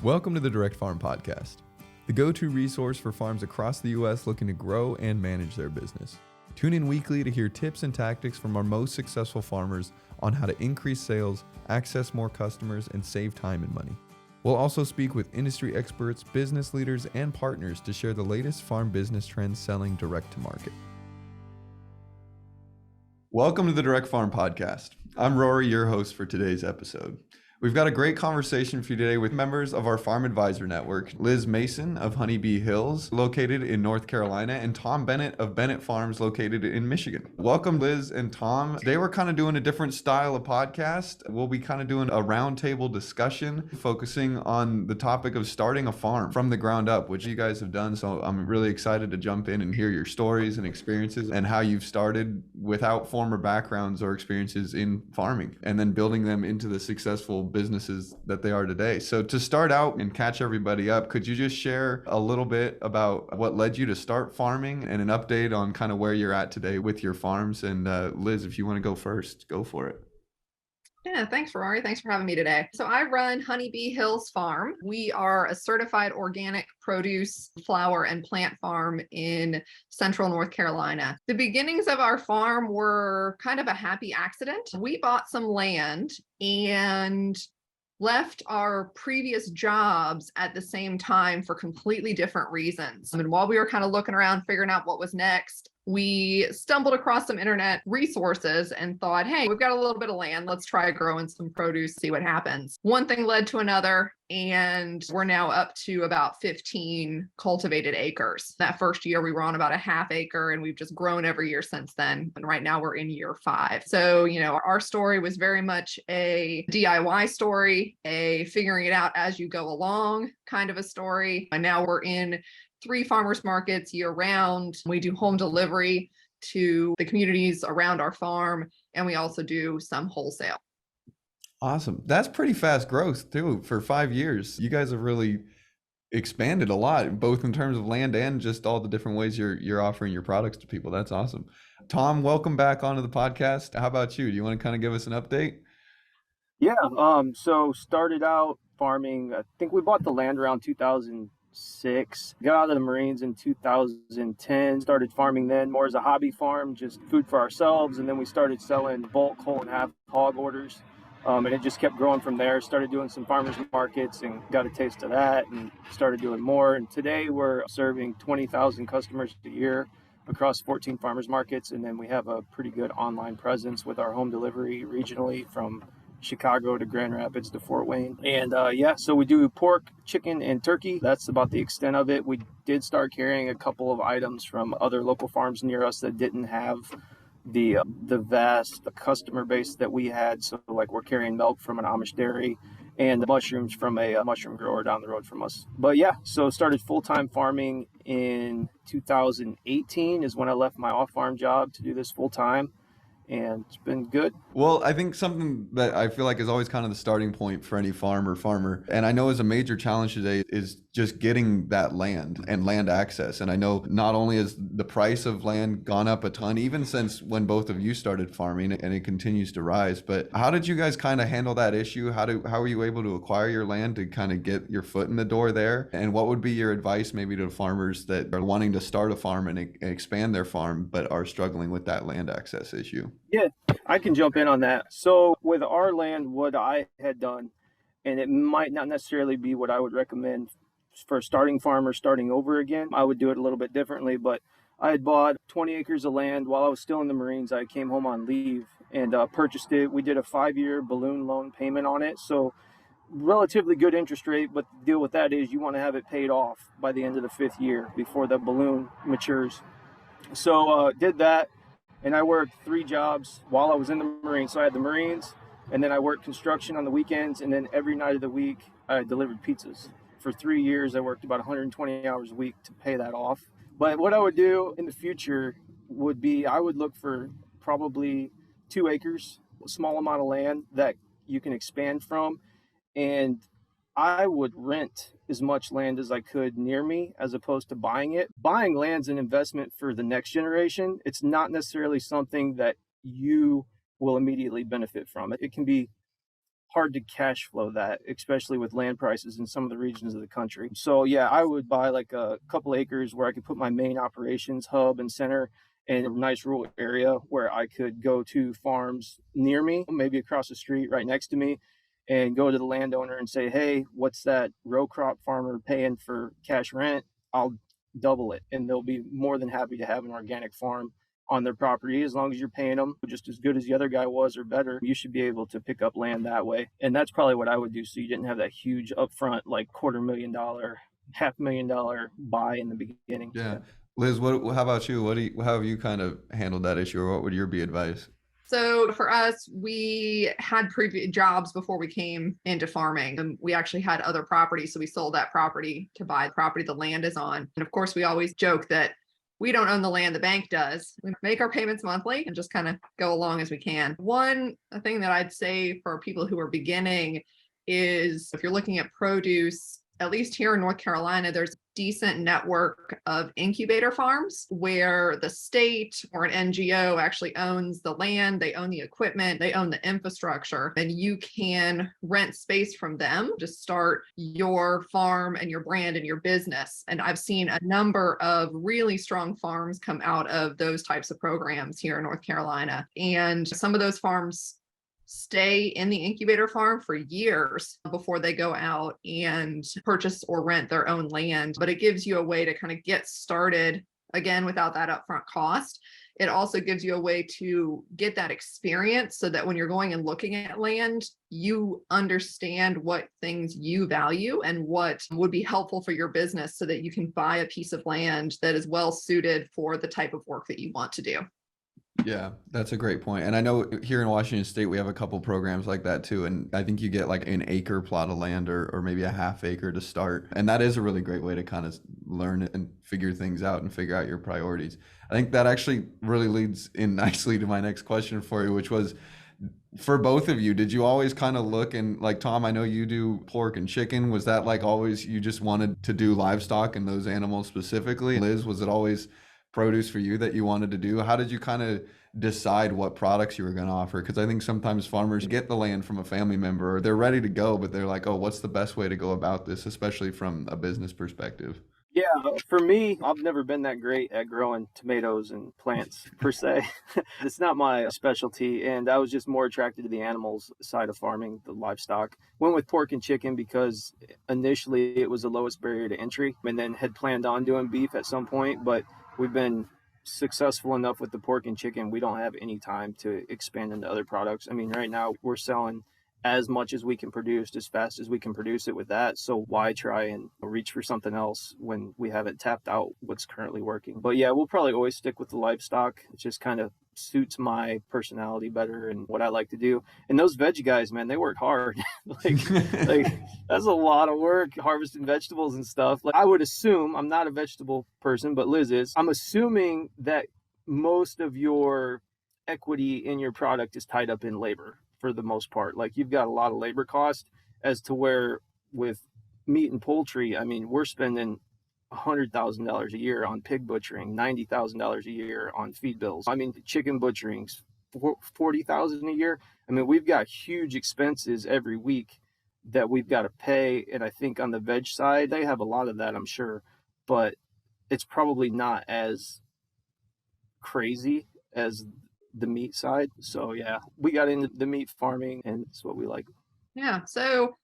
Welcome to the Direct Farm Podcast, the go-to resource for farms across the U.S. looking to grow and manage their business. Tune in weekly to hear tips and tactics from our most successful farmers on how to increase sales, access more customers, and save time and money. We'll also speak with industry experts, business leaders, and partners to share the latest farm business trends selling direct to market. Welcome to the Direct Farm Podcast. I'm Rory, your host for today's episode. We've got a great conversation for you today with members of our Farm Advisor Network, Liz Mason of Honeybee Hills, located in North Carolina, and Tom Bennett of Bennett Farms, located in Michigan. Welcome, Liz and Tom. Today we're kind of doing a different style of podcast. We'll be kind of doing a roundtable discussion, focusing on the topic of starting a farm from the ground up, which you guys have done. So I'm really excited to jump in and hear your stories and experiences and how you've started without former backgrounds or experiences in farming, and then building them into the successful businesses that they are today. So to start out and catch everybody up, could you just share a little bit about what led you to start farming and an update on kind of where you're at today with your farms? And Liz, if you want to go first, go for it. Yeah, thanks, Rory. Thanks for having me today. So I run Honeybee Hills Farm. We are a certified organic produce, flower, and plant farm in central North Carolina. The beginnings of our farm were kind of a happy accident. We bought some land and left our previous jobs at the same time for completely different reasons. And while we were kind of looking around, figuring out what was next, we stumbled across some internet resources and thought, hey, we've got a little bit of land. Let's try growing some produce, see what happens. One thing led to another, and we're now up to about 15 cultivated acres. That first year, we were on about a half acre, and we've just grown every year since then. And right now we're in year 5. So, our story was very much a DIY story, a figuring it out as you go along kind of a story. And now we're in 3 farmers markets year round. We do home delivery to the communities around our farm, and we also do some wholesale. Awesome. That's pretty fast growth too. For 5 years, you guys have really expanded a lot, both in terms of land and just all the different ways you're offering your products to people. That's awesome. Tom, welcome back onto the podcast. How about you? Do you want to kind of give us an update? Yeah. So started out farming. I think we bought the land around 2006, got out of the Marines in 2010, started farming then more as a hobby farm, just food for ourselves. And then we started selling bulk whole and half hog orders. And it just kept growing from there. Started doing some farmers markets and got a taste of that and started doing more. And today we're serving 20,000 customers a year across 14 farmers markets. And then we have a pretty good online presence with our home delivery regionally from Chicago to Grand Rapids to Fort Wayne. And so we do pork, chicken, and turkey. That's about the extent of it. We did start carrying a couple of items from other local farms near us that didn't have the vast customer base that we had. So like we're carrying milk from an Amish dairy and the mushrooms from a mushroom grower down the road from us. But yeah, so started full-time farming in 2018 is when I left my off-farm job to do this full-time. And it's been good. Well, I think something that I feel like is always kind of the starting point for any farmer, and I know is a major challenge today, is just getting that land and land access. And I know not only has the price of land gone up a ton, even since when both of you started farming, and it continues to rise, but how did you guys kind of handle that issue? How were you able to acquire your land to kind of get your foot in the door there? And what would be your advice maybe to farmers that are wanting to start a farm and expand their farm, but are struggling with that land access issue? Yeah, I can jump in on that. So with our land, what I had done, and it might not necessarily be what I would recommend for a starting farmer starting over again. I would do it a little bit differently, but I had bought 20 acres of land while I was still in the Marines. I came home on leave and purchased it. We did a 5-year balloon loan payment on it. So relatively good interest rate, but the deal with that is you want to have it paid off by the end of the 5th year before the balloon matures. So did that. And I worked 3 jobs while I was in the Marines. So I had the Marines, and then I worked construction on the weekends, and then every night of the week I delivered pizzas. For 3 years, I worked about 120 hours a week to pay that off. But what I would do in the future would be I would look for probably 2 acres, a small amount of land that you can expand from, and I would rent as much land as I could near me as opposed to buying it. Buying land's an investment for the next generation. It's not necessarily something that you will immediately benefit from. It can be hard to cash flow that, especially with land prices in some of the regions of the country. So yeah, I would buy like a couple acres where I could put my main operations hub and center in a nice rural area where I could go to farms near me, maybe across the street right next to me, and go to the landowner and say, hey, what's that row crop farmer paying for cash rent? I'll double it. And they'll be more than happy to have an organic farm on their property. As long as you're paying them just as good as the other guy was or better, you should be able to pick up land that way. And that's probably what I would do, so you didn't have that huge upfront, like $250,000, $500,000 buy in the beginning. Yeah. Liz, how about you? How have you kind of handled that issue, or what would your be advice? So for us, we had previous jobs before we came into farming, and we actually had other properties. So we sold that property to buy the property the land is on. And of course, we always joke that we don't own the land, the bank does. We make our payments monthly and just kind of go along as we can. One thing that I'd say for people who are beginning is if you're looking at produce, at least here in North Carolina, there's a decent network of incubator farms where the state or an NGO actually owns the land, they own the equipment, they own the infrastructure, and you can rent space from them to start your farm and your brand and your business. And I've seen a number of really strong farms come out of those types of programs here in North Carolina. And some of those farms stay in the incubator farm for years before they go out and purchase or rent their own land. But it gives you a way to kind of get started again without that upfront cost. It also gives you a way to get that experience so that when you're going and looking at land, you understand what things you value and what would be helpful for your business so that you can buy a piece of land that is well suited for the type of work that you want to do. Yeah, that's a great point. And I know here in Washington State, we have a couple programs like that too. And I think you get like an acre plot of land or maybe a half acre to start. And that is a really great way to kind of learn and figure things out and figure out your priorities. I think that actually really leads in nicely to my next question for you, which was, for both of you, did you always kind of look and, like, Tom, I know you do pork and chicken. Was that like always you just wanted to do livestock and those animals specifically? Liz, was it always produce for you that you wanted to do? How did you kind of decide what products you were going to offer? Because I think sometimes farmers get the land from a family member or they're ready to go, but they're like, oh, what's the best way to go about this, especially from a business perspective? Yeah, for me, I've never been that great at growing tomatoes and plants per se. It's not my specialty, and I was just more attracted to the animals side of farming, the livestock. Went with pork and chicken because initially it was the lowest barrier to entry, and then had planned on doing beef at some point, but we've been successful enough with the pork and chicken. We don't have any time to expand into other products. I mean, right now we're selling as much as we can produce, as fast as we can produce it with that. So why try and reach for something else when we haven't tapped out what's currently working? But yeah, we'll probably always stick with the livestock. It just kind of suits my personality better and what I like to do. And those veggie guys, man, they work hard. like that's a lot of work, harvesting vegetables and stuff. Like, I would assume, I'm not a vegetable person, but Liz is. I'm assuming that most of your equity in your product is tied up in labor for the most part. Like, you've got a lot of labor cost, as to where with meat and poultry, I mean, we're spending $100,000 a year on pig butchering, $90,000 a year on feed bills. I mean, chicken butchering's $40,000 a year. I mean, we've got huge expenses every week that we've got to pay. And I think on the veg side, they have a lot of that, I'm sure, but it's probably not as crazy as the meat side. So yeah, we got into the meat farming, and it's what we like. Yeah. So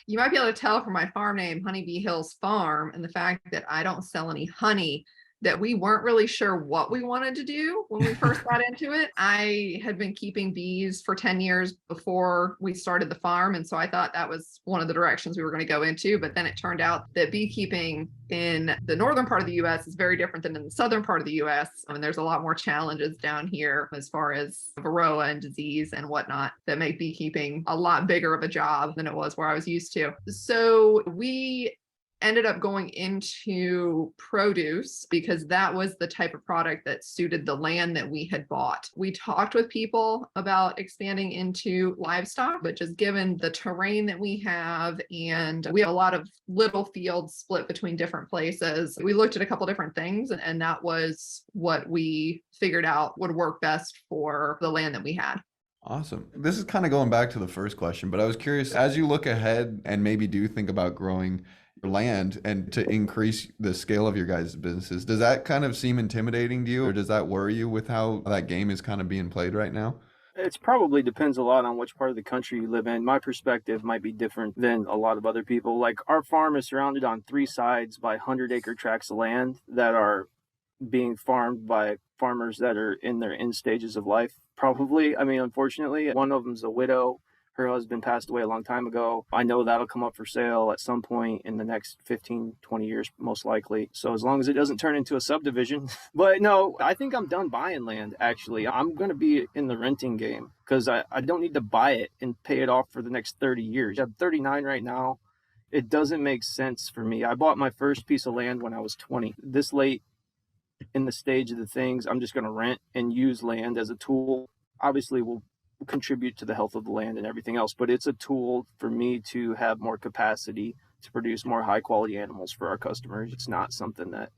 you might be able to tell from my farm name, Honeybee Hills Farm, and the fact that I don't sell any honey, that we weren't really sure what we wanted to do when we first got into it. I had been keeping bees for 10 years before we started the farm. And so I thought that was one of the directions we were going to go into. But then it turned out that beekeeping in the northern part of the US is very different than in the southern part of the US. I mean, there's a lot more challenges down here as far as varroa and disease and whatnot that make beekeeping a lot bigger of a job than it was where I was used to. So we ended up going into produce because that was the type of product that suited the land that we had bought. We talked with people about expanding into livestock, but just given the terrain that we have, and we have a lot of little fields split between different places, we looked at a couple different things, and that was what we figured out would work best for the land that we had. Awesome. This is kind of going back to the first question, but I was curious, as you look ahead and maybe do think about growing your land and to increase the scale of your guys' businesses, does that kind of seem intimidating to you, or does that worry you with how that game is kind of being played right now? It's probably depends a lot on which part of the country you live in. My perspective might be different than a lot of other people. Like our farm is surrounded on three sides by 100-acre tracts of land that are being farmed by farmers that are in their end stages of life. Probably, I mean, unfortunately, one of them's a widow. Her husband passed away a long time ago. I know that'll come up for sale at some point in the next 15, 20 years, most likely. So as long as it doesn't turn into a subdivision. But no, I think I'm done buying land, actually. I'm going to be in the renting game because I don't need to buy it and pay it off for the next 30 years. I'm 39 right now. It doesn't make sense for me. I bought my first piece of land when I was 20. This late in the stage of the things, I'm just going to rent and use land as a tool. Obviously, we'll contribute to the health of the land and everything else, but it's a tool for me to have more capacity to produce more high quality animals for our customers. It's not something that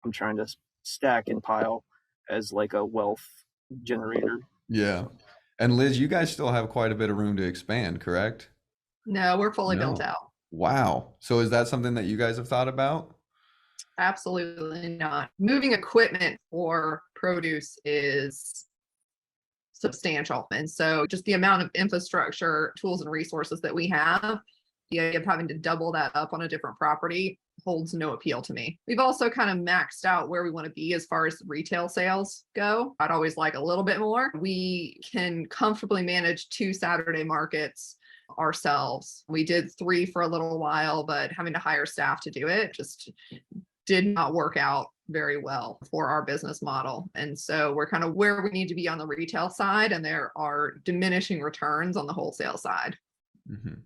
I'm trying to stack and pile as like a wealth generator. Yeah. And Liz, you guys still have quite a bit of room to expand, correct? No, we're fully built No. out. Wow. So is that something that you guys have thought about? Absolutely not. Moving equipment for produce is substantial. And so just the amount of infrastructure, tools, and resources that we have, the idea of having to double that up on a different property holds no appeal to me. We've also kind of maxed out where we want to be as far as retail sales go. I'd always like a little bit more. We can comfortably manage 2 Saturday markets ourselves. We did 3 for a little while, but having to hire staff to do it just did not work out very well for our business model. And so we're kind of where we need to be on the retail side, and there are diminishing returns on the wholesale side. Mm-hmm.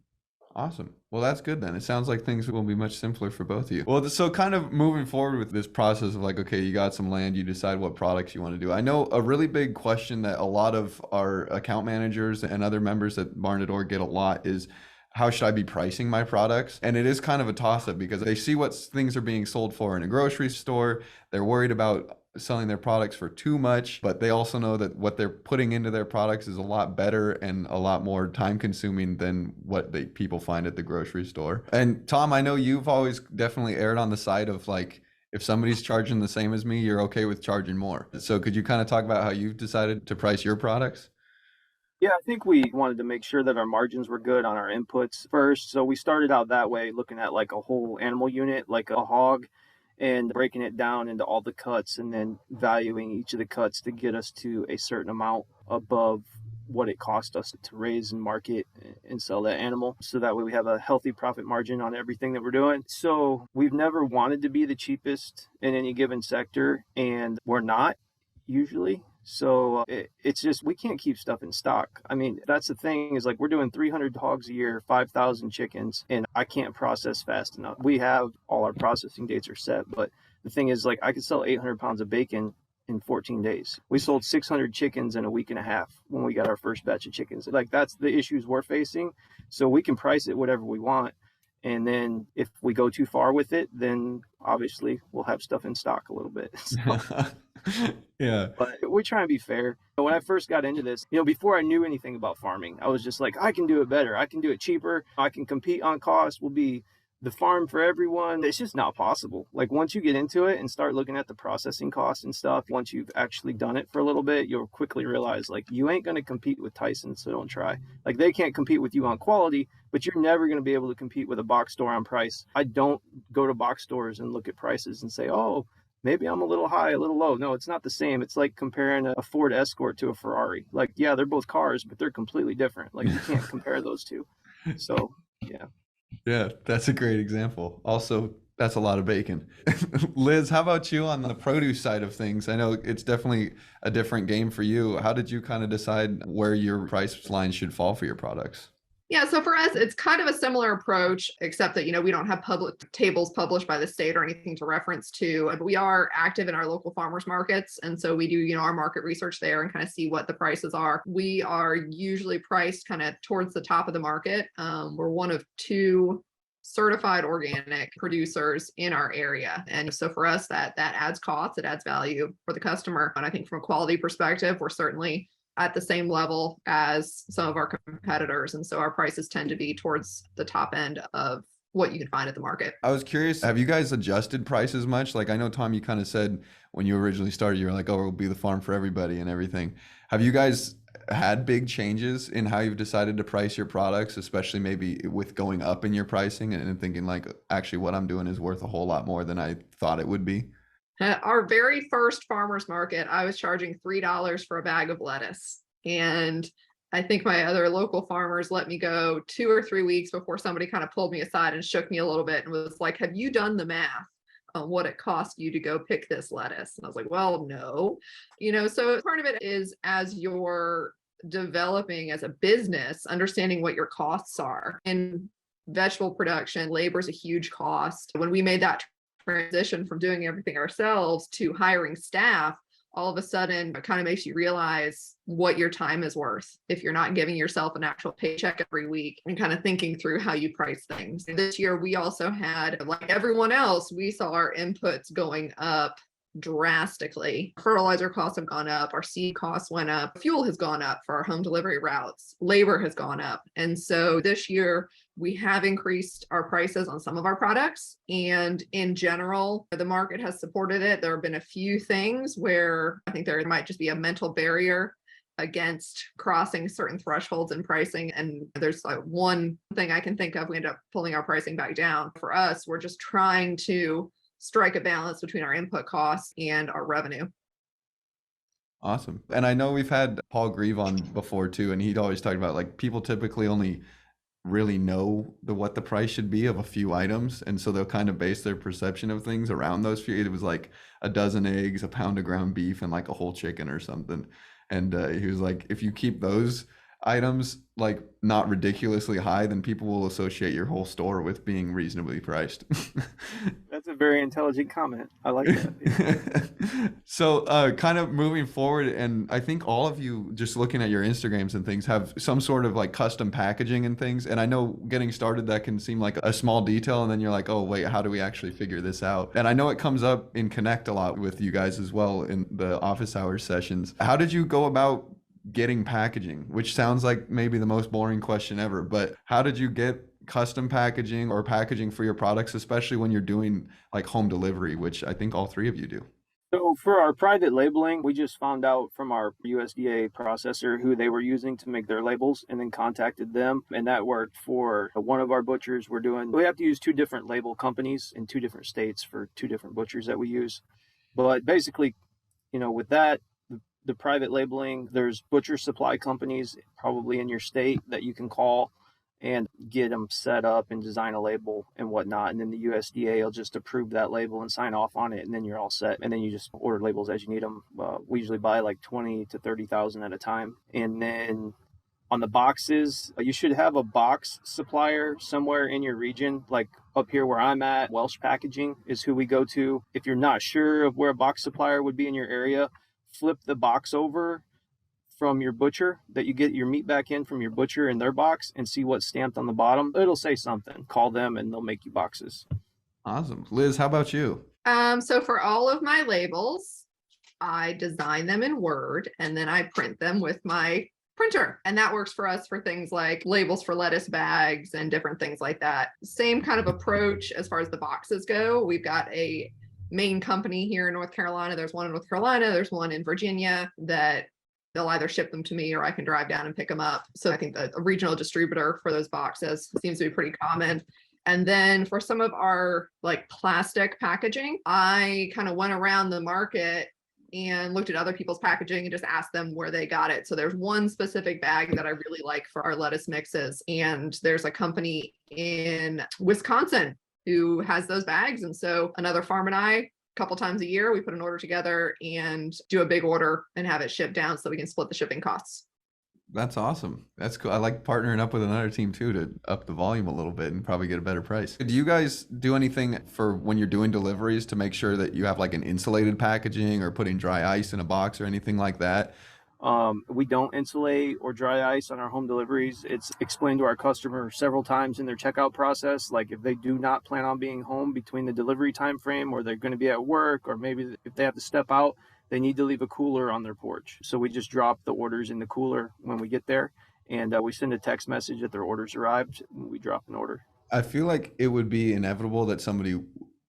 Awesome. Well, that's good then. It sounds like things will be much simpler for both of you. Well, so kind of moving forward with this process of like, okay, you got some land, you decide what products you want to do. I know a really big question that a lot of our account managers and other members at Barn.org get a lot is, how should I be pricing my products? And it is kind of a toss-up because they see what things are being sold for in a grocery store. They're worried about selling their products for too much, but they also know that what they're putting into their products is a lot better and a lot more time consuming than what people find at the grocery store. And Tom, I know you've always definitely erred on the side of like, if somebody's charging the same as me, you're okay with charging more. So could you kind of talk about how you've decided to price your products? Yeah, I think we wanted to make sure that our margins were good on our inputs first. So we started out that way, looking at like a whole animal unit, like a hog, and breaking it down into all the cuts and then valuing each of the cuts to get us to a certain amount above what it cost us to raise and market and sell that animal. So that way we have a healthy profit margin on everything that we're doing. So we've never wanted to be the cheapest in any given sector, and we're not usually. So it's just, we can't keep stuff in stock. I mean, that's the thing, is like we're doing 300 hogs a year, 5,000 chickens, and I can't process fast enough. We have all our processing dates are set, but the thing is, like, I could sell 800 pounds of bacon in 14 days. We sold 600 chickens in a week and a half when we got our first batch of chickens. Like, that's the issues we're facing. So we can price it whatever we want. And then if we go too far with it, then obviously we'll have stuff in stock a little bit. So, Yeah. but we're trying to be fair. When I first got into this, before I knew anything about farming, I was just like, I can do it better. I can do it cheaper. I can compete on cost. We'll be the farm for everyone. It's just not possible. Like, once you get into it and start looking at the processing costs and stuff, once you've actually done it for a little bit, you'll quickly realize, like, you ain't going to compete with Tyson, so don't try. Like, they can't compete with you on quality, but you're never going to be able to compete with a box store on price. I don't go to box stores and look at prices and say, oh, maybe I'm a little high, a little low. No, it's not the same. It's like comparing a Ford Escort to a Ferrari. Like, yeah, they're both cars, but they're completely different. Like, you can't compare those two. So, yeah. Yeah, that's a great example. Also, that's a lot of bacon. Liz, how about you on the produce side of things? I know it's definitely a different game for you. How did you kind of decide where your price line should fall for your products? Yeah, so for us, it's kind of a similar approach, except that, we don't have public tables published by the state or anything to reference to. But we are active in our local farmers markets. And so we do, our market research there and kind of see what the prices are. We are usually priced kind of towards the top of the market. We're one of 2 certified organic producers in our area. And so for us, that adds cost, it adds value for the customer. And I think from a quality perspective, we're certainly at the same level as some of our competitors. And so our prices tend to be towards the top end of what you can find at the market. I was curious, have you guys adjusted prices much? Like I know, Tom, you kind of said when you originally started, you were like, oh, it'll be the farm for everybody and everything. Have you guys had big changes in how you've decided to price your products, especially maybe with going up in your pricing and thinking like, actually what I'm doing is worth a whole lot more than I thought it would be? Our very first farmer's market, I was charging $3 for a bag of lettuce. And I think my other local farmers let me go 2 or 3 weeks before somebody kind of pulled me aside and shook me a little bit and was like, have you done the math on what it cost you to go pick this lettuce? And I was like, well, no. So part of it is as you're developing as a business, understanding what your costs are. In vegetable production, labor is a huge cost. When we made that transition from doing everything ourselves to hiring staff, all of a sudden it kind of makes you realize what your time is worth if you're not giving yourself an actual paycheck every week and kind of thinking through how you price things. This year, we also had, like everyone else, we saw our inputs going up drastically. Fertilizer costs have gone up, our seed costs went up, fuel has gone up for our home delivery routes, labor has gone up. And so this year, we have increased our prices on some of our products. And in general, the market has supported it. There have been a few things where I think there might just be a mental barrier against crossing certain thresholds in pricing. And there's like one thing I can think of, we end up pulling our pricing back down. For us, we're just trying to strike a balance between our input costs and our revenue. Awesome. And I know we've had Paul Grieve on before too, and he'd always talk about like people typically only really know what the price should be of a few items, and so they'll kind of base their perception of things around those few. It was like a dozen eggs, a pound of ground beef, and like a whole chicken or something. And he was like, if you keep those items like not ridiculously high, then people will associate your whole store with being reasonably priced. That's a very intelligent comment. I like that. So kind of moving forward, and I think all of you just looking at your Instagrams and things have some sort of like custom packaging and things. And I know getting started, that can seem like a small detail. And then you're like, oh, wait, how do we actually figure this out? And I know it comes up in Connect a lot with you guys as well in the office hours sessions. How did you go about getting packaging, which sounds like maybe the most boring question ever, but how did you get custom packaging or packaging for your products, especially when you're doing like home delivery, which I think all three of you do? So for our private labeling, we just found out from our USDA processor who they were using to make their labels and then contacted them. And that worked for one of our butchers. We have to use 2 different label companies in 2 different states for 2 different butchers that we use. But basically, with that, the private labeling, there's butcher supply companies probably in your state that you can call and get them set up and design a label and whatnot. And then the USDA will just approve that label and sign off on it. And then you're all set. And then you just order labels as you need them. We usually buy like 20 to 30,000 at a time. And then on the boxes, you should have a box supplier somewhere in your region. Like up here where I'm at, Welsh Packaging is who we go to. If you're not sure of where a box supplier would be in your area, flip the box over from your butcher, that you get your meat back in from your butcher in their box, and see what's stamped on the bottom. It'll say something. Call them and they'll make you boxes. Awesome. Liz, how about you? So for all of my labels, I design them in Word and then I print them with my printer. And that works for us for things like labels for lettuce bags and different things like that. Same kind of approach as far as the boxes go. We've got a main company here in North Carolina. There's one in North Carolina, there's one in Virginia that they'll either ship them to me or I can drive down and pick them up. So I think that a regional distributor for those boxes seems to be pretty common. And then for some of our like plastic packaging, I kind of went around the market and looked at other people's packaging and just asked them where they got it. So there's one specific bag that I really like for our lettuce mixes. And there's a company in Wisconsin who has those bags. And so another farm and I, a couple times a year, we put an order together and do a big order and have it shipped down so we can split the shipping costs. That's awesome. That's cool. I like partnering up with another team too to up the volume a little bit and probably get a better price. Do you guys do anything for when you're doing deliveries to make sure that you have like an insulated packaging or putting dry ice in a box or anything like that? We don't insulate or dry ice on our home deliveries. It's explained to our customer several times in their checkout process. Like if they do not plan on being home between the delivery time frame, or they're going to be at work, or maybe if they have to step out, they need to leave a cooler on their porch. So we just drop the orders in the cooler when we get there, and we send a text message that their orders arrived, and we drop an order. I feel like it would be inevitable that somebody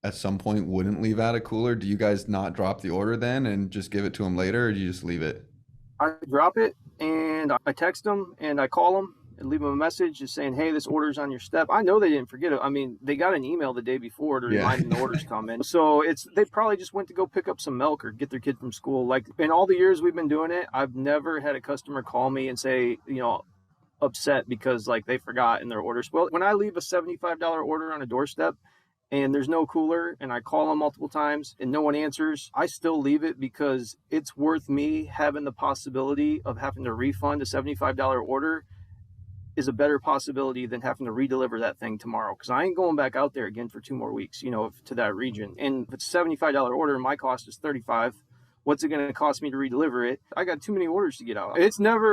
at some point wouldn't leave out a cooler. Do you guys not drop the order then and just give it to them later, or do you just leave it? I drop it and I text them and I call them and leave them a message just saying, hey, this order's on your step. I know they didn't forget it. I mean, they got an email the day before to remind them the order's coming. So they probably just went to go pick up some milk or get their kid from school. Like in all the years we've been doing it, I've never had a customer call me and say, upset because like they forgot in their orders. Well, when I leave a $75 order on a doorstep and there's no cooler and I call them multiple times and no one answers, I still leave it because it's worth me having the possibility of having to refund a $75 order is a better possibility than having to redeliver that thing tomorrow, because I ain't going back out there again for 2 more weeks, to that region. And if it's a $75 order, my cost is $35. What's it going to cost me to redeliver it? I got too many orders to get out.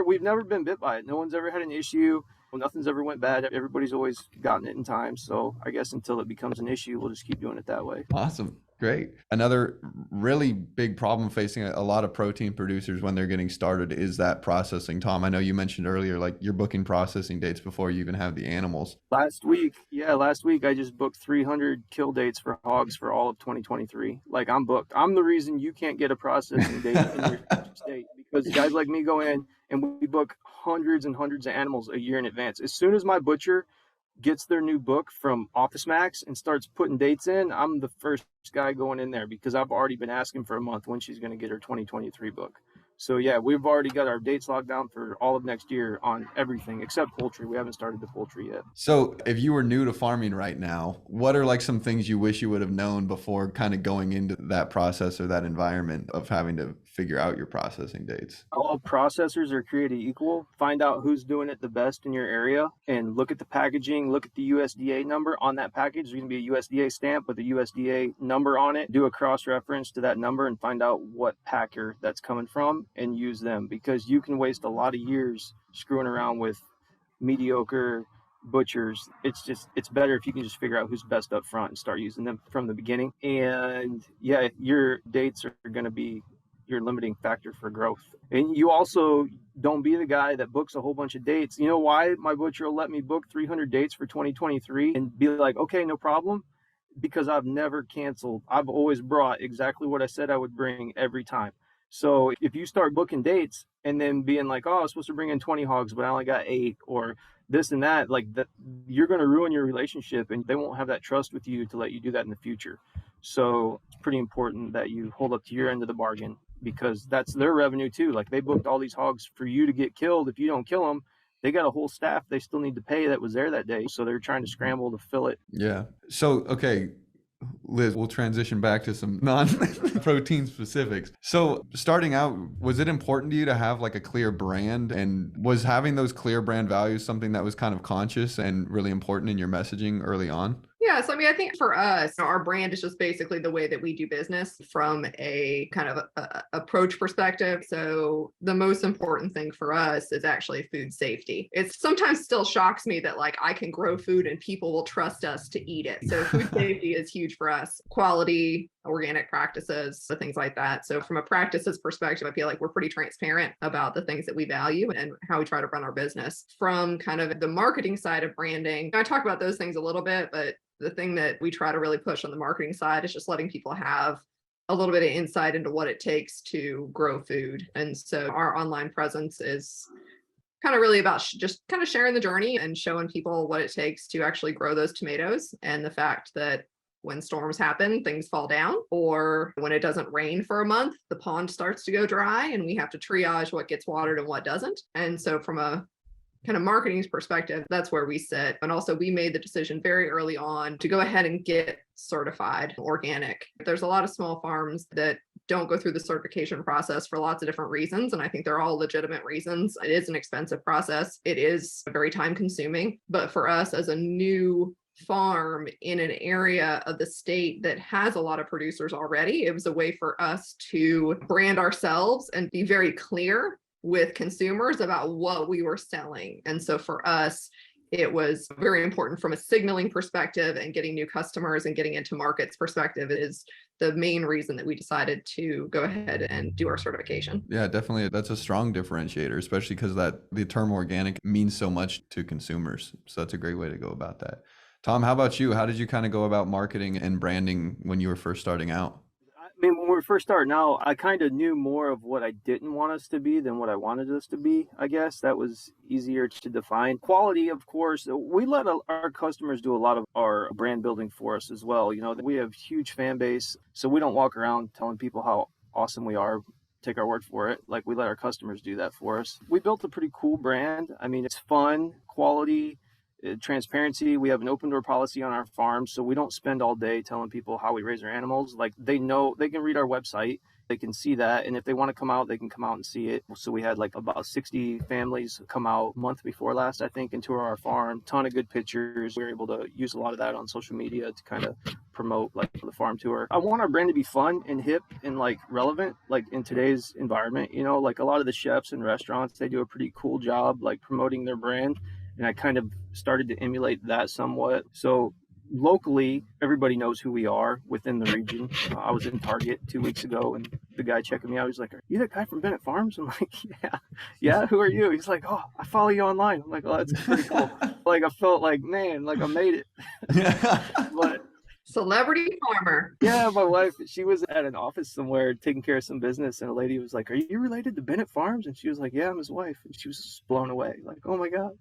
We've never been bit by it. No one's ever had an issue. Nothing's ever went bad. Everybody's always gotten it in time. So I guess until it becomes an issue, we'll just keep doing it that way. Awesome. Great. Another really big problem facing a lot of protein producers when they're getting started is that processing. Tom, I know you mentioned earlier, like you're booking processing dates before you even have the animals. Last week, I just booked 300 kill dates for hogs for all of 2023. Like I'm booked. I'm the reason you can't get a processing date in your state, because guys like me go in and we book hundreds and hundreds of animals a year in advance. As soon as my butcher gets their new book from Office Max and starts putting dates in, I'm the first guy going in there because I've already been asking for a month when she's going to get her 2023 book. So yeah, we've already got our dates locked down for all of next year on everything except poultry. We haven't started the poultry yet. So if you were new to farming right now, what are like some things you wish you would have known before kind of going into that process or that environment of having to figure out your processing dates? All processors are created equal. Find out who's doing it the best in your area and look at the packaging, look at the USDA number on that package. There's going to be a USDA stamp with the USDA number on it. Do a cross-reference to that number and find out what packer that's coming from and use them, because you can waste a lot of years screwing around with mediocre butchers. It's better if you can just figure out who's best up front and start using them from the beginning. And yeah, your dates are going to be your limiting factor for growth. And you also don't be the guy that books a whole bunch of dates. You know why my butcher will let me book 300 dates for 2023 and be like, okay, no problem? Because I've never canceled. I've always brought exactly what I said I would bring every time. So if you start booking dates and then being like, oh, I was supposed to bring in 20 hogs, but I only got 8, or this and that, like that, you're going to ruin your relationship and they won't have that trust with you to let you do that in the future. So it's pretty important that you hold up to your end of the bargain, because that's their revenue too. Like they booked all these hogs for you to get killed. If you don't kill them, they got a whole staff they still need to pay that was there that day. So they're trying to scramble to fill it. Yeah. So, okay, Liz, we'll transition back to some non-protein specifics. So starting out, was it important to you to have like a clear brand? And was having those clear brand values something that was kind of conscious and really important in your messaging early on? Yeah, so I mean, I think for us, our brand is just basically the way that we do business from a kind of approach perspective. So the most important thing for us is actually food safety. It sometimes still shocks me that like I can grow food and people will trust us to eat it. So food safety is huge for us. Quality, organic practices, so things like that. So from a practices perspective, I feel like we're pretty transparent about the things that we value and how we try to run our business. From kind of the marketing side of branding, I talk about those things a little bit, but the thing that we try to really push on the marketing side is just letting people have a little bit of insight into what it takes to grow food. And so our online presence is kind of really about just kind of sharing the journey and showing people what it takes to actually grow those tomatoes, and the fact that when storms happen, things fall down, or when it doesn't rain for a month, the pond starts to go dry and we have to triage what gets watered and what doesn't. And so from a kind of marketing perspective, that's where we sit. And also we made the decision very early on to go ahead and get certified organic. There's a lot of small farms that don't go through the certification process for lots of different reasons. And I think they're all legitimate reasons. It is an expensive process. It is very time consuming. But for us as a new farm in an area of the state that has a lot of producers already, it was a way for us to brand ourselves and be very clear with consumers about what we were selling. And so for us, it was very important from a signaling perspective and getting new customers and getting into markets perspective is the main reason that we decided to go ahead and do our certification. Yeah, definitely. That's a strong differentiator, especially because the term organic means so much to consumers. So that's a great way to go about that. Tom, how about you? How did you kind of go about marketing and branding when you were first starting out? I mean, when we were first starting out, I kind of knew more of what I didn't want us to be than what I wanted us to be. I guess that was easier to define. Quality, of course, we let our customers do a lot of our brand building for us as well. You know, we have huge fan base, so we don't walk around telling people how awesome we are. Take our word for it. Like, we let our customers do that for us. We built a pretty cool brand. I mean, it's fun, quality, transparency. We have an open door policy on our farm, so we don't spend all day telling people how we raise our animals. Like, they know, they can read our website, they can see that, and if they want to come out, they can come out and see it. So we had like about 60 families come out month before last, I think, and tour our farm. Ton of good pictures. We were able to use a lot of that on social media to kind of promote like the farm tour. I want our brand to be fun and hip and like relevant, like in today's environment. You know, like a lot of the chefs and restaurants, they do a pretty cool job like promoting their brand, and I kind of started to emulate that somewhat. So locally, everybody knows who we are within the region. I was in Target 2 weeks ago, and the guy checking me out, he's like, "Are you that guy from Bennett Farms?" I'm like, yeah, who are you? He's like, "Oh, I follow you online." I'm like, "Oh, that's pretty cool." Like, I felt like, man, like I made it. But Celebrity farmer. yeah, my wife, she was at an office somewhere taking care of some business, and a lady was like, "Are you related to Bennett Farms?" And she was like, "Yeah, I'm his wife." And she was just blown away, like, "Oh my God."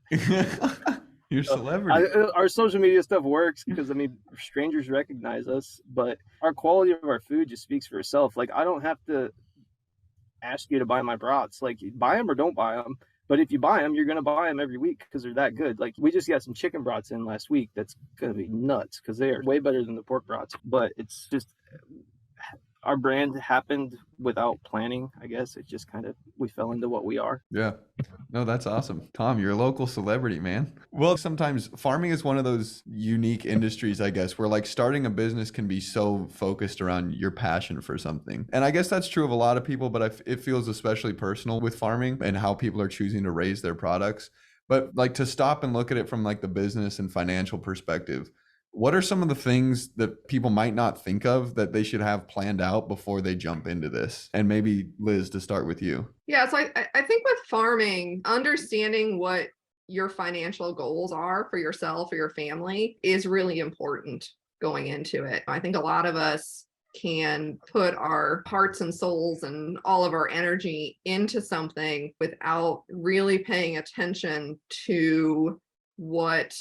You're a celebrity. Our social media stuff works because, I mean, strangers recognize us, but our quality of our food just speaks for itself. Like, I don't have to ask you to buy my brats. Like, buy them or don't buy them. But if you buy them, you're going to buy them every week because they're that good. Like, we just got some chicken brats in last week. That's going to be nuts because they are way better than the pork brats. But it's just, our brand happened without planning, I guess. It just kind of, we fell into what we are. Yeah. No, that's awesome. Tom, you're a local celebrity, man. Well, sometimes farming is one of those unique industries, I guess, where like starting a business can be so focused around your passion for something. And I guess that's true of a lot of people, but it feels especially personal with farming and how people are choosing to raise their products. But like to stop and look at it from like the business and financial perspective, what are some of the things that people might not think of that they should have planned out before they jump into this? And maybe Liz, to start with you. Yeah, so I think with farming, understanding what your financial goals are for yourself or your family is really important going into it. I think a lot of us can put our hearts and souls and all of our energy into something without really paying attention to what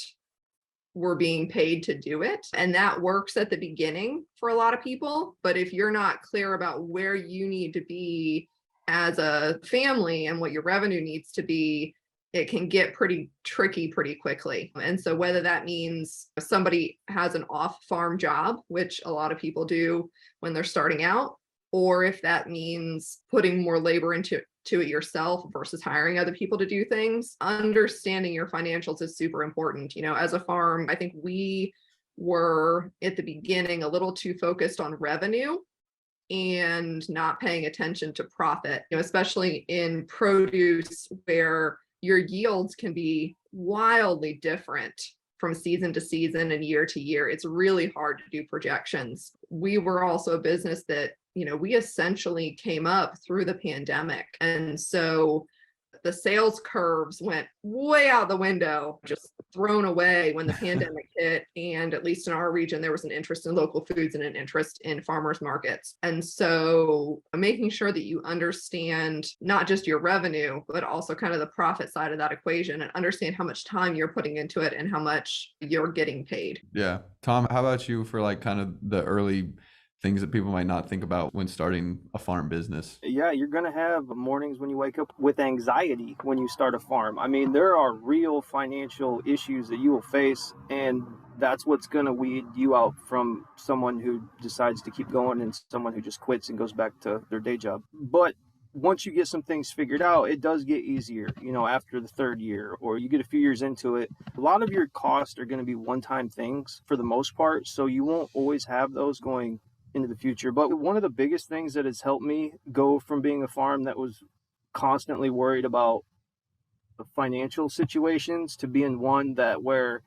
we're being paid to do it. And that works at the beginning for a lot of people. But if you're not clear about where you need to be as a family and what your revenue needs to be, it can get pretty tricky pretty quickly. And so whether that means somebody has an off-farm job, which a lot of people do when they're starting out, or if that means putting more labor into it yourself versus hiring other people to do things, understanding your financials is super important. You know, as a farm, I think we were at the beginning a little too focused on revenue and not paying attention to profit, you know, especially in produce where your yields can be wildly different from season to season and year to year. It's really hard to do projections. We were also a business that, you know, we essentially came up through the pandemic. And so the sales curves went way out the window, just thrown away when the pandemic hit. And at least in our region, there was an interest in local foods and an interest in farmers markets. And so making sure that you understand not just your revenue, but also kind of the profit side of that equation and understand how much time you're putting into it and how much you're getting paid. Yeah. Tom, how about you for like kind of the early things that people might not think about when starting a farm business? Yeah, you're going to have mornings when you wake up with anxiety when you start a farm. I mean, there are real financial issues that you will face, and that's what's going to weed you out from someone who decides to keep going and someone who just quits and goes back to their day job. But once you get some things figured out, it does get easier, you know, after the third year or you get a few years into it. A lot of your costs are going to be one-time things for the most part, so you won't always have those going into the future. But one of the biggest things that has helped me go from being a farm that was constantly worried about financial situations to be in one that where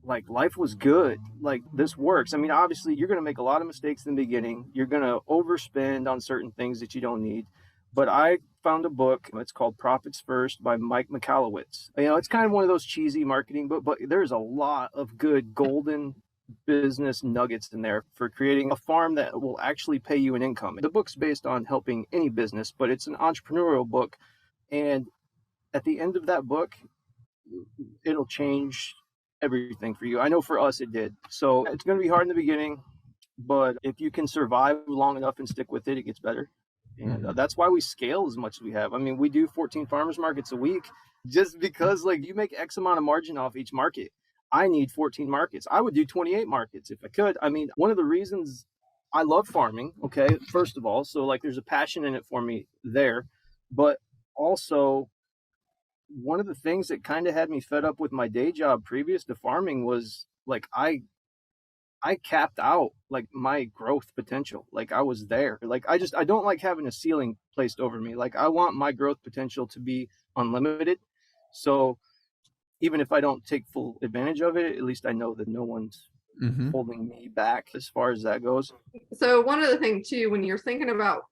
like life was good. Like this works. I mean, obviously you're going to make a lot of mistakes in the beginning. You're going to overspend on certain things that you don't need. But I found a book. It's called Profits First by Mike Michalowicz. You know, it's kind of one of those cheesy marketing books, but there's a lot of good golden business nuggets in there for creating a farm that will actually pay you an income. The book's based on helping any business, but it's an entrepreneurial book. And at the end of that book, it'll change everything for you. I know for us it did. So it's going to be hard in the beginning, but if you can survive long enough and stick with it, it gets better. And that's why we scale as much as we have. I mean, we do 14 farmers markets a week just because like you make X amount of margin off each market. I need 14 markets. I would do 28 markets if I could. I mean, one of the reasons I love farming, okay, first of all, so like there's a passion in it for me there, but also one of the things that kind of had me fed up with my day job previous to farming was like I capped out like my growth potential. Like I was there. Like I don't like having a ceiling placed over me. Like I want my growth potential to be unlimited. So even if I don't take full advantage of it, at least I know that no one's holding me back as far as that goes. So one other thing too, when you're thinking about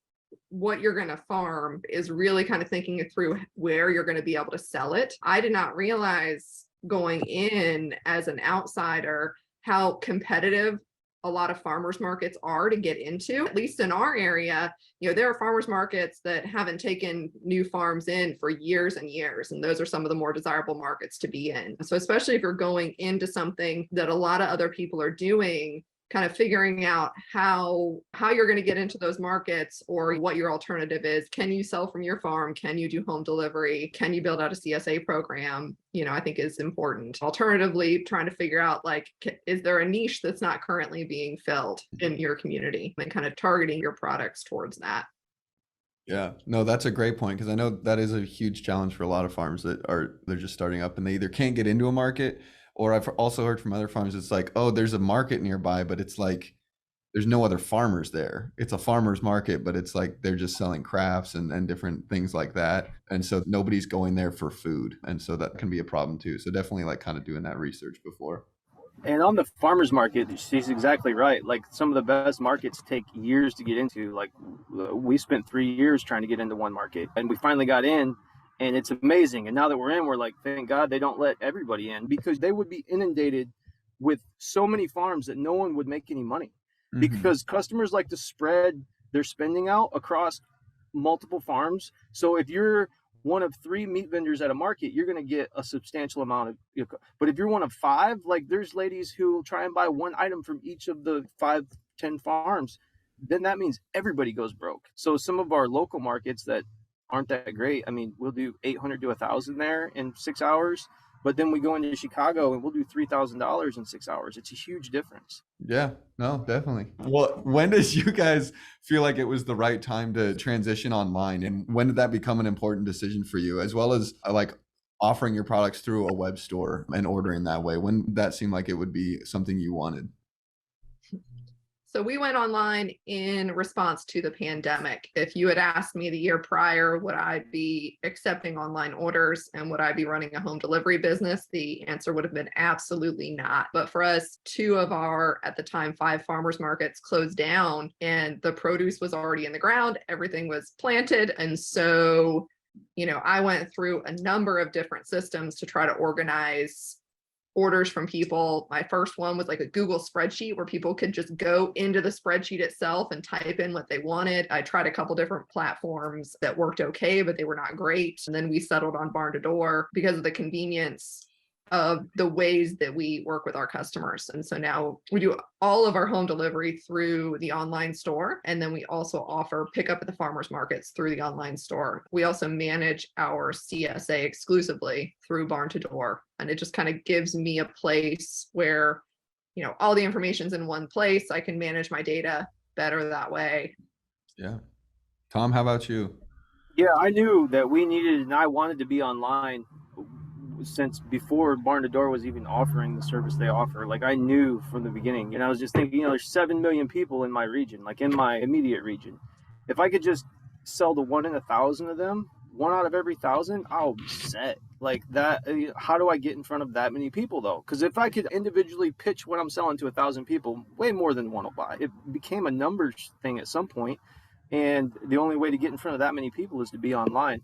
what you're going to farm is really kind of thinking it through where you're going to be able to sell it. I did not realize going in as an outsider how competitive a lot of farmers markets are to get into. At least in our area, you know, there are farmers markets that haven't taken new farms in for years and years, and those are some of the more desirable markets to be in. So especially if you're going into something that a lot of other people are doing, kind of figuring out how you're going to get into those markets or what your alternative is. Can you sell from your farm? Can you do home delivery? Can you build out a CSA program? You know, I think is important. Alternatively, trying to figure out like, is there a niche that's not currently being filled in your community and kind of targeting your products towards that. Yeah, no, that's a great point because I know that is a huge challenge for a lot of farms they're just starting up and they either can't get into a market, or I've also heard from other farms, it's like, oh, there's a market nearby, but it's like, there's no other farmers there. It's a farmer's market, but it's like, they're just selling crafts and different things like that. And so nobody's going there for food. And so that can be a problem too. So definitely like kind of doing that research before. And on the farmer's market, she's exactly right. Like some of the best markets take years to get into. Like we spent 3 years trying to get into one market and we finally got in. And it's amazing. And now that we're in, we're like, thank God they don't let everybody in because they would be inundated with so many farms that no one would make any money because customers like to spread their spending out across multiple farms. So if you're one of 3 meat vendors at a market, you're going to get a substantial amount of, but if you're one of 5, like there's ladies who will try and buy one item from each of the 5-10 farms, then that means everybody goes broke. So some of our local markets that aren't that great. I mean, we'll do 800 to 1,000 there in 6 hours, but then we go into Chicago and we'll do $3,000 in 6 hours. It's a huge difference. Yeah, no, definitely. Well, when did you guys feel like it was the right time to transition online? And when did that become an important decision for you, as well as like offering your products through a web store and ordering that way? When did that seem like it would be something you wanted? So we went online in response to the pandemic. If you had asked me the year prior, would I be accepting online orders and would I be running a home delivery business? The answer would have been absolutely not. But for us, 2 of our, at the time, 5 farmers markets closed down and the produce was already in the ground. Everything was planted. And so, you know, I went through a number of different systems to try to organize orders from people. My first one was like a Google spreadsheet where people could just go into the spreadsheet itself and type in what they wanted. I tried a couple different platforms that worked okay, but they were not great. And then we settled on Barn to Door because of the convenience of the ways that we work with our customers. And so now we do all of our home delivery through the online store. And then we also offer pickup at the farmers markets through the online store. We also manage our CSA exclusively through Barn to Door. And it just kind of gives me a place where, you know, all the information's in one place. I can manage my data better that way. Yeah. Tom, how about you? Yeah, I knew that we needed, and I wanted to be online since before Barn to Door was even offering the service they offer. Like I knew from the beginning, and I was just thinking, you know, there's 7 million people in my region, like in my immediate region. If I could just sell to 1 in 1,000 of them, 1 out of every 1,000, I'll be set. Like that, how do I get in front of that many people though? Because if I could individually pitch what I'm selling to 1,000 people, way more than one will buy. It became a numbers thing at some point, and the only way to get in front of that many people is to be online.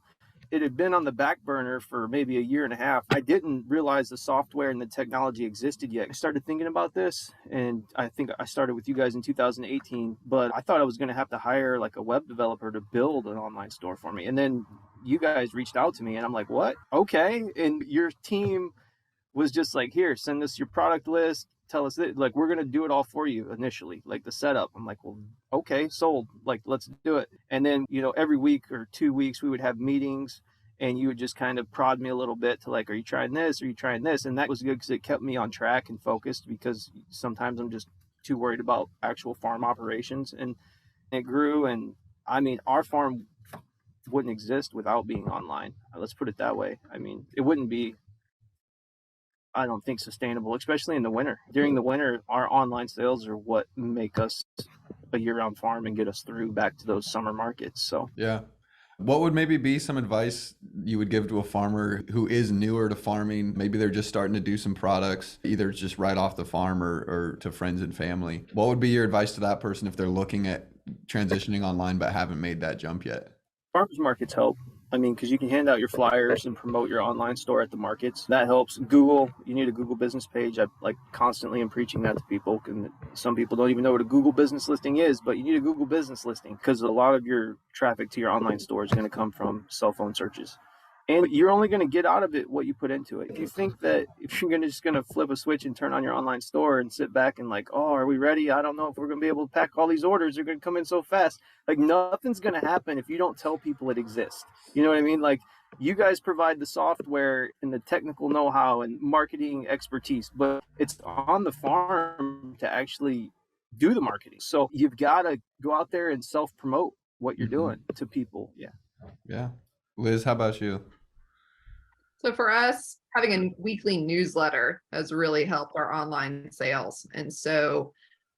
It had been on the back burner for maybe a year and a half. I didn't realize the software and the technology existed yet. I started thinking about this, and I think I started with you guys in 2018, but I thought I was going to have to hire like a web developer to build an online store for me. And then you guys reached out to me, and I'm like, what? Okay. And your team was just like, here, send us your product list. Tell us that, like, we're going to do it all for you initially, like the setup. I'm like, well, okay, sold. Like, let's do it. And then, every week or 2 weeks, we would have meetings, and you would just kind of prod me a little bit to like, are you trying this? Are you trying this? And that was good because it kept me on track and focused, because sometimes I'm just too worried about actual farm operations. And it grew. And I mean, our farm wouldn't exist without being online. Let's put it that way. I mean, it wouldn't be, I don't think, sustainable, especially in the winter. During the winter, our online sales are what make us a year-round farm and get us through back to those summer markets. So Yeah. What would maybe be some advice you would give to a farmer who is newer to farming? Maybe they're just starting to do some products, either just right off the farm or to friends and family. What would be your advice to that person if they're looking at transitioning online but haven't made that jump yet? farmers markets help. I mean, because you can hand out your flyers and promote your online store at the markets. That helps. Google, you need a Google business page. I like constantly am preaching that to people. And some people don't even know what a Google business listing is, but you need a Google business listing because a lot of your traffic to your online store is going to come from cell phone searches. And you're only going to get out of it what you put into it. If you think that if you're just going to flip a switch and turn on your online store and sit back and like, oh, are we ready? I don't know if we're going to be able to pack all these orders. They're going to come in so fast. Like nothing's going to happen if you don't tell people it exists. You know what I mean? Like you guys provide the software and the technical know-how and marketing expertise, but it's on the farm to actually do the marketing. So you've got to go out there and self-promote what you're doing to people. Yeah. Yeah. Liz, how about you? So for us, having a weekly newsletter has really helped our online sales. And so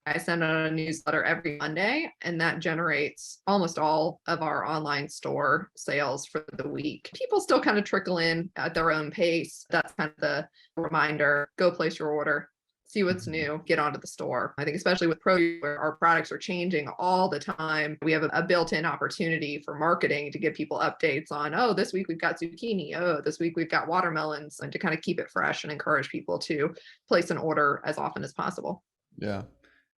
I send out a newsletter every Monday, and that generates almost all of our online store sales for the week. People still kind of trickle in at their own pace. That's kind of the reminder, go place your order, see what's new, get onto the store. I think especially with produce, where our products are changing all the time, we have a built-in opportunity for marketing to give people updates on, oh, this week we've got zucchini, oh, this week we've got watermelons, and to kind of keep it fresh and encourage people to place an order as often as possible. Yeah.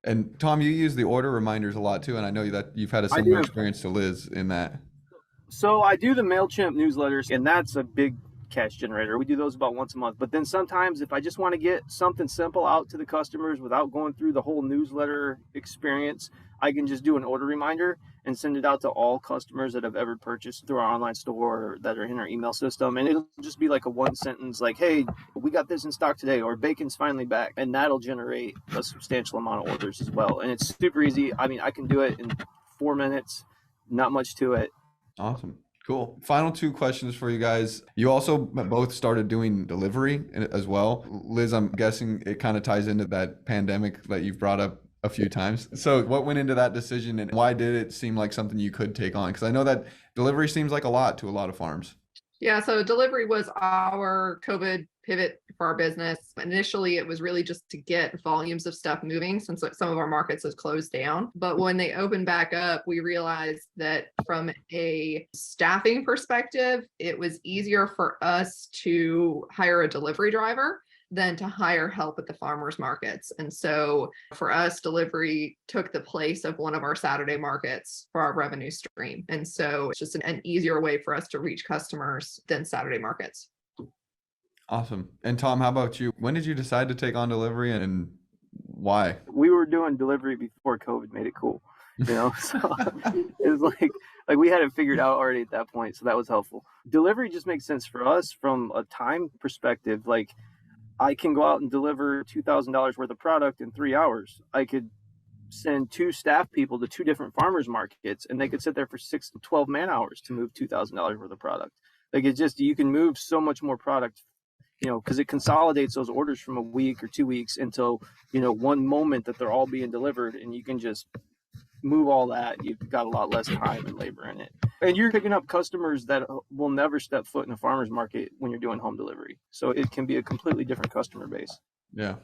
And Tom, you use the order reminders a lot too, and I know that you've had a similar experience to Liz in that. So I do the MailChimp newsletters, and that's a big cash generator. We do those about once a month. But then sometimes if I just want to get something simple out to the customers without going through the whole newsletter experience, I can just do an order reminder and send it out to all customers that have ever purchased through our online store that are in our email system. And it'll just be like a one sentence like, hey, we got this in stock today, or bacon's finally back. And that'll generate a substantial amount of orders as well. And it's super easy. I mean, I can do it in 4 minutes, not much to it. Awesome. Cool. Final two questions for you guys. You also both started doing delivery as well. Liz, I'm guessing it kind of ties into that pandemic that you've brought up a few times. So what went into that decision, and why did it seem like something you could take on? Because I know that delivery seems like a lot to a lot of farms. Yeah, so delivery was our COVID pivot for our business. Initially, it was really just to get volumes of stuff moving since some of our markets has closed down. But when they opened back up, we realized that from a staffing perspective, it was easier for us to hire a delivery driver than to hire help at the farmers markets. And so for us, delivery took the place of one of our Saturday markets for our revenue stream. And so it's just an easier way for us to reach customers than Saturday markets. Awesome. And Tom, how about you? When did you decide to take on delivery and why? We were doing delivery before COVID made it cool, so it was like we had it figured out already at that point. So that was helpful. Delivery just makes sense for us from a time perspective. Like I can go out and deliver $2,000 worth of product in 3 hours. I could send 2 staff people to 2 different farmers markets, and they could sit there for 6 to 12 man hours to move $2,000 worth of product. Like it's just, you can move so much more product, because it consolidates those orders from a week or 2 weeks into, one moment that they're all being delivered, and you can just move all that, you've got a lot less time and labor in it. And you're picking up customers that will never step foot in a farmer's market when you're doing home delivery. So it can be a completely different customer base. Yeah.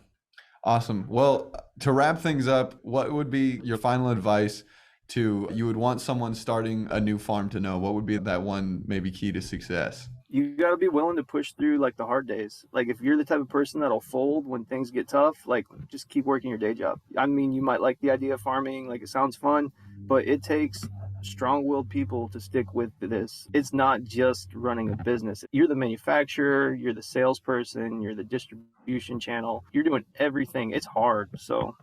Awesome. Well, to wrap things up, what would be your final advice you would want someone starting a new farm to know? What would be that one maybe key to success? You got to be willing to push through like the hard days. Like if you're the type of person that'll fold when things get tough, like just keep working your day job. I mean, you might like the idea of farming, like it sounds fun, but it takes strong-willed people to stick with this. It's not just running a business. You're the manufacturer, you're the salesperson, you're the distribution channel. You're doing everything. It's hard. So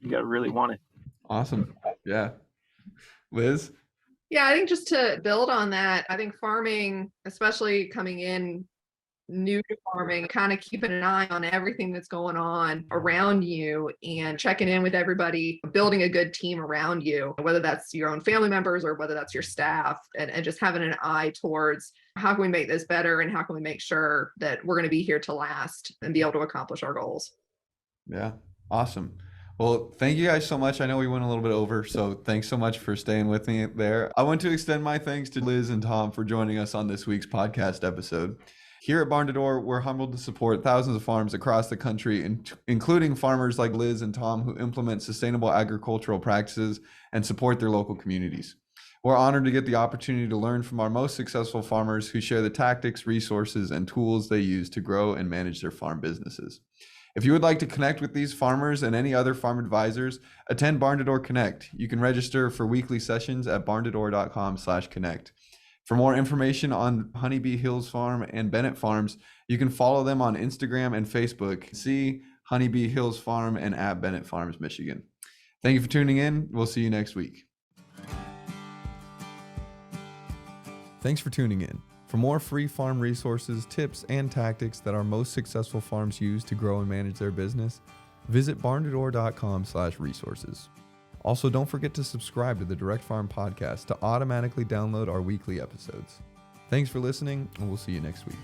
you got to really want it. Awesome. Yeah. Liz? Yeah, I think just to build on that, I think farming, especially coming in new to farming, kind of keeping an eye on everything that's going on around you and checking in with everybody, building a good team around you, whether that's your own family members or whether that's your staff, and just having an eye towards how can we make this better and how can we make sure that we're going to be here to last and be able to accomplish our goals. Yeah. Awesome. Well, thank you guys so much. I know we went a little bit over, so thanks so much for staying with me there. I want to extend my thanks to Liz and Tom for joining us on this week's podcast episode. Here at Barn to Door, we're humbled to support thousands of farms across the country, including farmers like Liz and Tom who implement sustainable agricultural practices and support their local communities. We're honored to get the opportunity to learn from our most successful farmers who share the tactics, resources, and tools they use to grow and manage their farm businesses. If you would like to connect with these farmers and any other farm advisors, attend Barn to Door Connect. You can register for weekly sessions at barntodor.com/connect. For more information on Honeybee Hills Farm and Bennett Farms, you can follow them on Instagram and Facebook. See Honeybee Hills Farm and at Bennett Farms, Michigan. Thank you for tuning in. We'll see you next week. Thanks for tuning in. For more free farm resources, tips, and tactics that our most successful farms use to grow and manage their business, visit barntodor.com/resources. Also, don't forget to subscribe to the Direct Farm Podcast to automatically download our weekly episodes. Thanks for listening, and we'll see you next week.